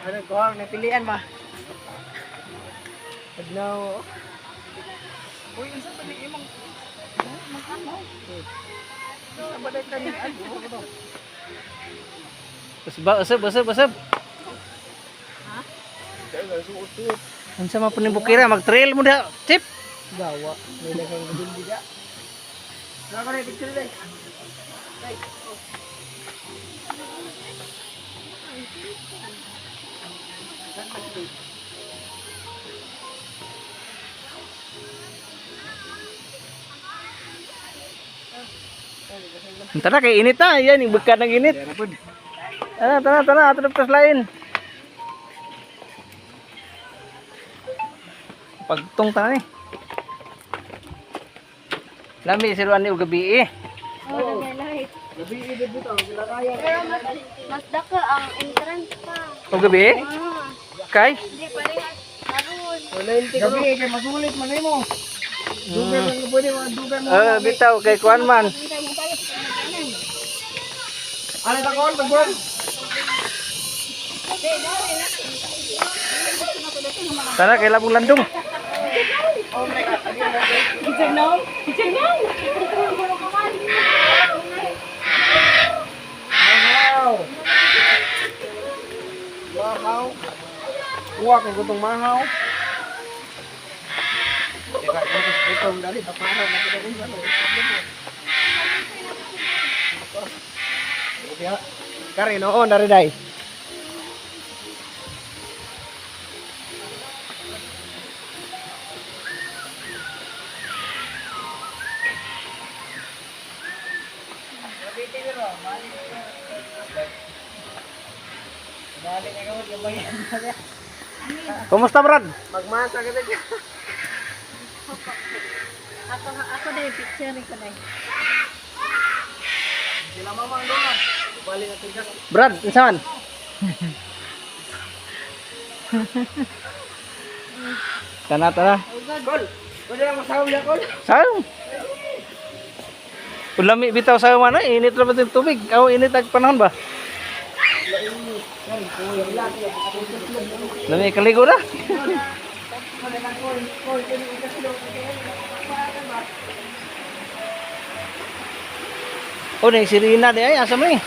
Ano ko ang napilian ba? Adlaw. Uy, unsa ba ni imong magkano? Sa baday kani ano? Usab. Ha? Dahil suot. Unsa man panibukira mag-trail mo da, Chip. Gawa. May dagang gudin diga. Nako na picture dai. Dai. Tara kay init na, yan yung bukad ng init. Tara, ato na lain. Pagtong tanga ni. Lami siruan ni gabi eh. Oh, lahi. Gabi ibig bitaw, sila kaya. Pero mas daka ang entrance pa. O gabi eh? Ah, Kay? hindi pa rin karon. Gabi kay masulit man nimo. Dugan lang ko pwede dugan mo. Bitaw kay kuan man. Hindi mo tayo sa kanan. Ano ta kon pagbuan? Tara kay labong landong. Mahaw. Uwa kay gutong mahaw. Teka, itong dali taparaw na kita kun ano. Kare noon dari dai. Kumusta Brad? Magmasa kita dyan. Ako dai picture ni ko dai. Sila mamang doon. Balik na tigas. Brad, insan? Tara. Kol! Kol lang masaw niya, Kol. Sayang. Ulami bitaw sa mana, init ra ba yung tubig? Aw init ag panahon ba? Lami kaligo na. Oh, na sirina di ay asa man ni?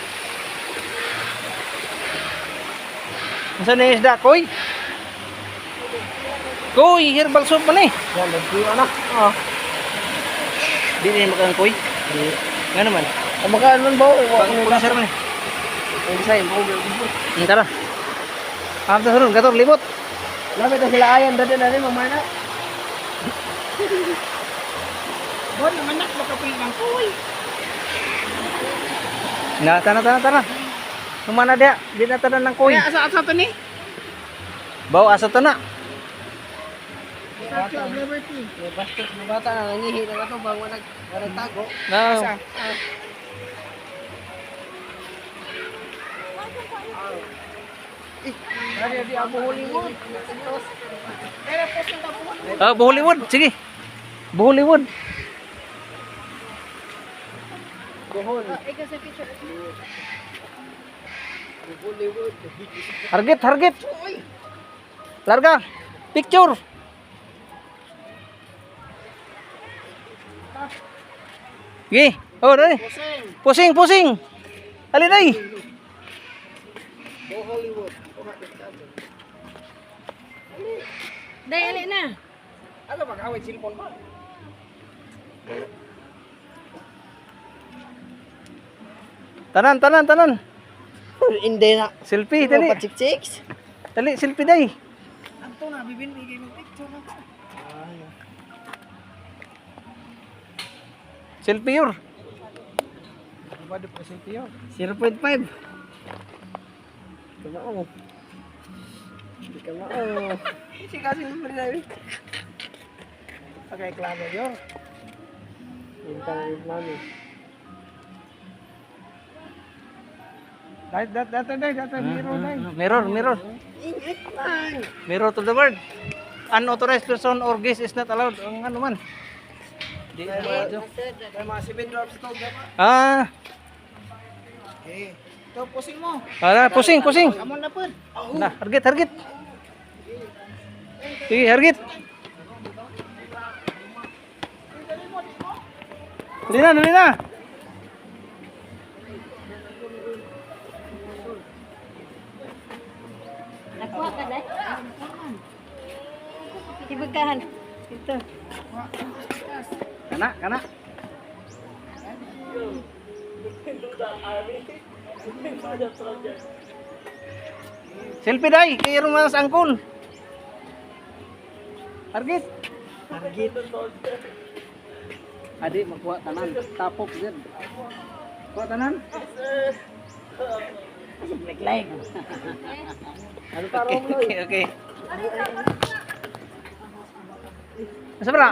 Asa ni isda koy? Koy, herbal soup man ni. Yan, nagsiyo anak. Oh. Di ni makan koy. Di. Nga naman. Kumakain man ba? Pang sir man ni. Ang say, mo. Tara. Amta surun gator libot. Lapit na sila ayan dati na rin mamana. Bon, manak makapil ng kuy. Na tara. Kumana dia? Di na tanan ng koy. Asa to ni? Bawa asa to na. Bata, liberty. May bastos na bata na nangihi na ito bang walang tago. No. Asa? Dari di Abu Hollywood. Pero post ng Abu Hollywood. Hollywood, sige. Hollywood. Bohol. Ikaw sa picture. Hollywood. Target. Larga. Picture. Gi. Oh, dali. Pusing. Ali dai. Hollywood. Dai ali na. Ano mag-away cellphone ba? Tanan. Hindi na. Selfie dali. Pachiks. Dali selfie dai. Anto na bibindi kay mo picture na. Selfie yor. Bado pa selfie yun. 0.5. Kamao. Hindi kamao. Si kasi mo rin namin. Okay, klamo yun. Intang yung mami. Dati, mirror. Ingit man. Mirror to the world. Unauthorized person or guest is not allowed. Ang ano man. Di May mga 7 drops ito. Ah, Okay. Ikaw, pusing mo. Ala, pusing, pusing. Kamu na po. Nah, hargit, hargit. Sige, hargit. Dali na, dali na. Nakuha ka day. Ibagahan. Ito. Kana, kana. Selfie day, kay rumah sa angkol. Hargit. Target. Adi, magkuha tanan. Tapok din. Kuha tanan. Like. Ano pa Okay, okay. Nasa bra?